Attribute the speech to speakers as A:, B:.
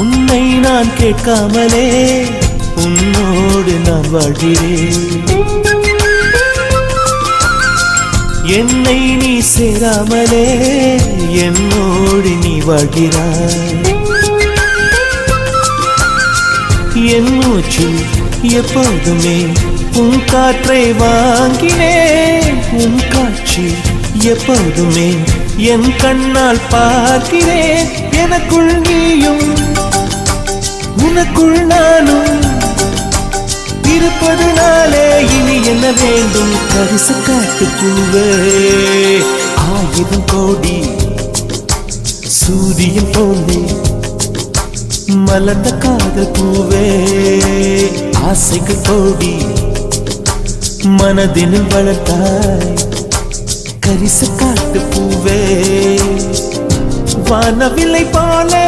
A: உன்னை நான் கேட்காமலே உன்னோடு நான் வாழ்கிறேன். என்னை நீ சேராமலே என்னோடு நீ வாழ்கிறாய். என் மூச்சு எப்போதுமே உன் காற்றை வாங்கினேன். உன் காட்சி எப்போதுமே என் கண்ணால் பார்க்கிறேன். எனக்குள் நீயும் உனக்குள் நானும் இருப்பதனாலே இனி என்ன வேண்டும்? பரிசு காட்டு பூவே, 1000 கோடி சூரியன் போலே மலர்ந்த காதல் பூவே, ஆசைகள் கோடி மனதினில் வளர்த்தாய். கரிசு காட்டு பூவே, வானவில்லை போலே